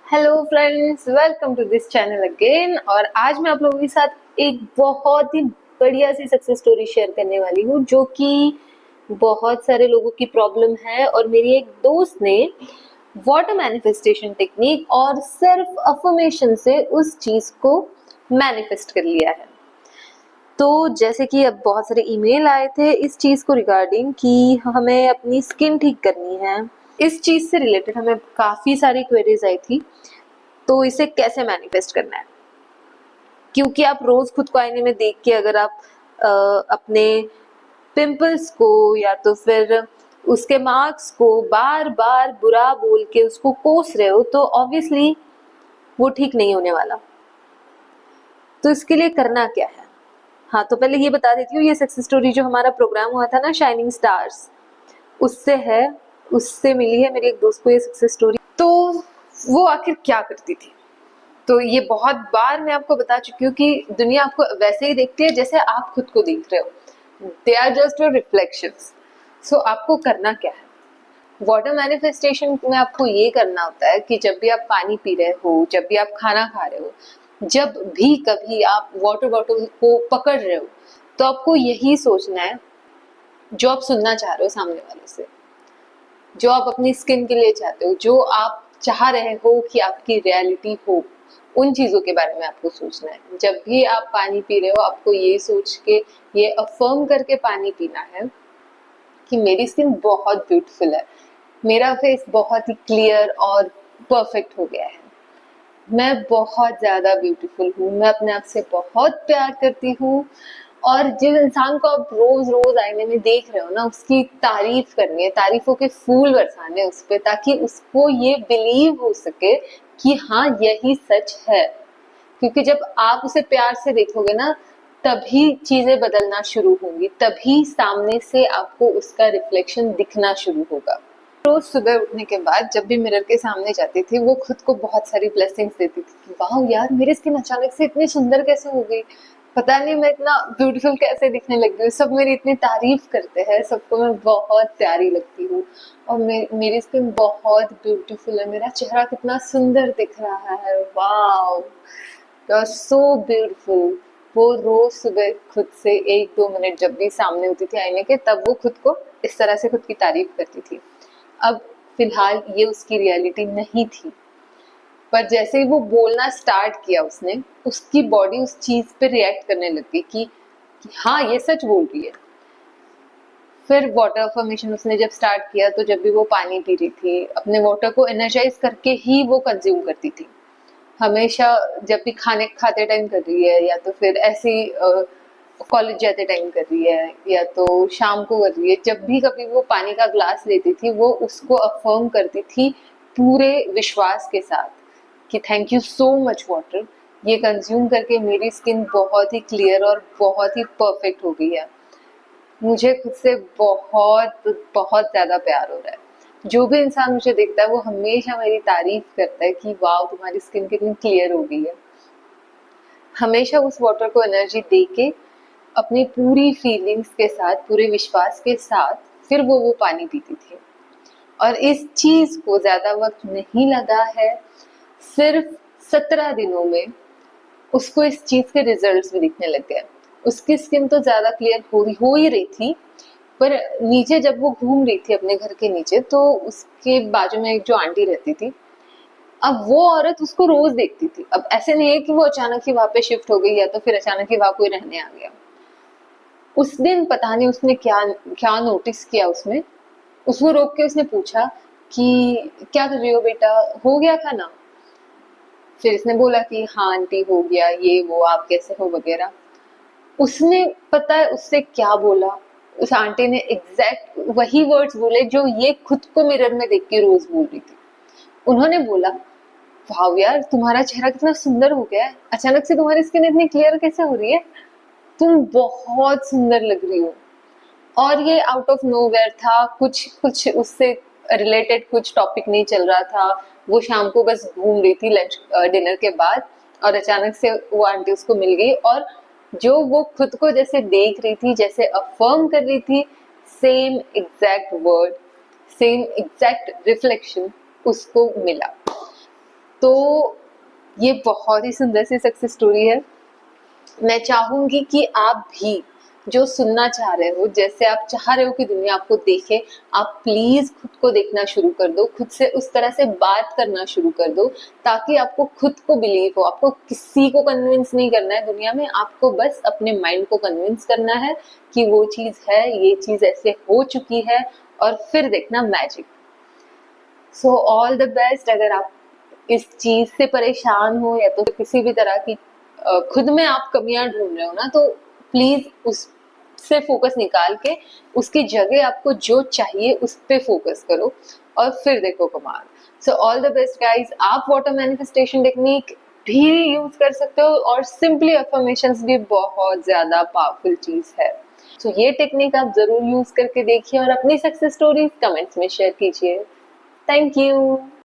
Hello friends, welcome to this channel again. और आज मैं आप लोगों के साथ एक बहुत ही बढ़िया सी सक्सेस स्टोरी शेयर करने वाली हूँ, जो कि बहुत सारे लोगों की प्रॉब्लम है। और मेरी एक दोस्त ने वाटर मैनिफेस्टेशन टेक्निक और सेल्फ अफर्मेशन से उस चीज को मैनिफेस्ट कर लिया है। तो जैसे कि अब बहुत सारे ईमेल आए थे इस चीज को रिगार्डिंग कि हमें अपनी स्किन ठीक करनी है। इस चीज से रिलेटेड हमें काफी सारी क्वेरीज आई थी, तो इसे कैसे मैनिफेस्ट करना है। क्योंकि आप रोज खुद को आईने में देख के अगर आप अपने पिंपल्स को या तो फिर उसके मार्क्स को बार बार बुरा बोल के उसको कोस रहे हो, तो ऑब्वियसली वो ठीक नहीं होने वाला। तो इसके लिए करना क्या है? हाँ, तो पहले ये बता देती हूँ, ये सक्सेस स्टोरी जो हमारा प्रोग्राम हुआ था ना, शाइनिंग स्टार्स, उससे है, उससे मिली है मेरी एक दोस्त को ये सक्सेस स्टोरी। तो वो आखिर क्या करती थी? तो ये बहुत बार मैं आपको बता चुकी हूँ कि दुनिया आपको वैसे ही देखती है जैसे आप खुद को देख रहे हो। They are just your reflections. So आपको करना क्या है? वाटर मैनिफेस्टेशन में आपको ये करना होता है कि जब भी आप पानी पी रहे हो, जब भी आप खाना खा रहे हो, जब भी कभी आप वाटर बॉटल को पकड़ रहे हो, तो आपको यही सोचना है जो आप सुनना चाह रहे हो सामने वाले से, जो आप अपनी स्किन के लिए चाहते हो, जो आप चाह रहे हो कि आपकी रियलिटी हो, उन चीजों के बारे में आपको सोचना है। जब भी आप पानी पी रहे हो, आपको ये सोच के, ये अफर्म करके पानी पीना है कि मेरी स्किन बहुत ब्यूटीफुल है, मेरा फेस बहुत ही क्लियर और परफेक्ट हो गया है, मैं बहुत ज्यादा ब्यूटीफुल हूँ, मैं अपने आप से बहुत प्यार करती हूँ। और जिस इंसान को आप रोज रोज आईने में देख रहे हो ना, उसकी तारीफ करनी है, तारीफों के फूल बरसाने उस पे, ताकि उसको ये बिलीव हो सके कि हाँ, यही सच है। क्योंकि जब आप उसे प्यार से देखोगे ना, तभी चीजें बदलना शुरू होंगी, तभी सामने से आपको उसका रिफ्लेक्शन दिखना शुरू होगा। रोज सुबह उठने के बाद जब भी मिरर के सामने जाती थी, वो खुद को बहुत सारी ब्लेसिंग्स देती थी कि वाह यार, मेरी स्किन अचानक से इतनी सुंदर कैसे हो गई, पता नहीं मैं इतना ब्यूटीफुल कैसे दिखने लगी हूँ, सब मेरी इतनी तारीफ करते हैं, सबको मैं बहुत प्यारी लगती हूँ, और मेरी स्किन बहुत ब्यूटीफुल है, मेरा चेहरा कितना सुंदर दिख रहा है, वाह, यू आर सो ब्यूटीफुल। वो रोज सुबह खुद से 1-2 मिनट जब भी सामने होती थी आईने के, तब वो खुद को इस तरह से खुद की तारीफ करती थी। अब फिलहाल ये उसकी रियलिटी नहीं थी, पर जैसे ही वो बोलना स्टार्ट किया उसने, उसकी बॉडी उस चीज पे रिएक्ट करने लग गई कि हाँ, ये सच बोल रही है। फिर वाटर अफर्मेशन उसने जब स्टार्ट किया, तो जब भी वो पानी पी रही थी, अपने वाटर को एनर्जाइज करके ही वो कंज्यूम करती थी। हमेशा जब भी खाने खाते टाइम कर रही है, या तो फिर ऐसे कॉलेज जाते टाइम कर रही है, या तो शाम को कर रही है, जब भी कभी वो पानी का ग्लास लेती थी, वो उसको अफर्म करती थी पूरे विश्वास के साथ कि thank you so much water, ये कंज्यूम करके मेरी स्किन बहुत ही क्लियर और बहुत ही परफेक्ट हो गई है, मुझे खुद से बहुत बहुत ज्यादा प्यार हो रहा है। जो भी इंसान मुझे देखता है, वो हमेशा मेरी तारीफ करता है कि वाह, तुम्हारी स्किन कितनी क्लियर हो गई है। हमेशा उस वाटर को एनर्जी दे के, अपनी पूरी फीलिंग्स के साथ, पूरे विश्वास के साथ, फिर वो पानी पीती थी। और इस चीज को ज्यादा वक्त नहीं लगा है, सिर्फ 17 दिनों में उसको इस चीज के रिजल्ट्स भी दिखने लग गए। उसकी स्किन तो ज्यादा क्लियर हो ही रही थी, पर नीचे जब वो घूम रही थी अपने घर के नीचे, तो उसके बाजू में एक जो आंटी रहती थी, अब वो औरत उसको रोज देखती थी। अब ऐसे नहीं है कि वो अचानक ही वहां पे शिफ्ट हो गई, या तो फिर अचानक ही वहां कोई रहने आ गया। उस दिन पता नहीं उसने क्या क्या नोटिस किया, उसको रोक के उसने पूछा कि क्या कर रही हो बेटा, हो गया खाना? फिर इसने बोला कि हाँ आंटी, हो गया, ये वो, आप कैसे हो वगैरह। उसने, पता है उससे क्या बोला? उस आंटी ने एग्जैक्ट वही वर्ड्स बोले जो ये खुद को मिरर में देख के रोज बोल रही थी। उन्होंने बोला, वाह यार, तुम्हारा चेहरा कितना सुंदर हो गया है, अचानक से तुम्हारी स्किन इतनी क्लियर कैसे हो रही है, तुम बहुत सुंदर लग रही हो। और ये आउट ऑफ नोवेयर था, कुछ कुछ उससे रिलेटेड कुछ टॉपिक नहीं चल रहा था, वो शाम को बस घूम रही थी लंच डिनर के बाद, और अचानक से वो आंटी उसको मिल गई, और जो वो खुद को जैसे देख रही थी, जैसे अफर्म कर रही थी, same exact word, same exact reflection उसको मिला। तो ये बहुत ही सुंदर सी सक्सेस स्टोरी है। मैं चाहूंगी कि आप भी जो सुनना चाह रहे हो, जैसे आप चाह रहे हो कि दुनिया आपको देखे, आप प्लीज खुद को देखना शुरू कर दो, खुद से उस तरह से बात करना शुरू कर दो ताकि आपको खुद को बिलीव हो। आपको किसी को कन्विंस नहीं करना है दुनिया में, आपको बस अपने माइंड को कन्विंस करना है कि वो चीज है, ये चीज ऐसे हो चुकी है, और फिर देखना magic. So all the best. अगर आप इस चीज से परेशान हो या तो किसी भी तरह की खुद में आप कमियां ढूंढ रहे हो ना, तो प्लीज उस से फोकस निकाल के उसकी जगह आपको जो चाहिए उस पे फोकस करो और फिर देखो कमाल। So all the best guys. आप वाटर मैनिफेस्टेशन टेक्निक भी यूज कर सकते हो और सिंपली अफर्मेशंस भी बहुत ज्यादा पावरफुल चीज है। तो ये टेक्निक आप जरूर यूज करके देखिए और अपनी सक्सेस स्टोरीज कमेंट्स में शेयर कीजिए। Thank you.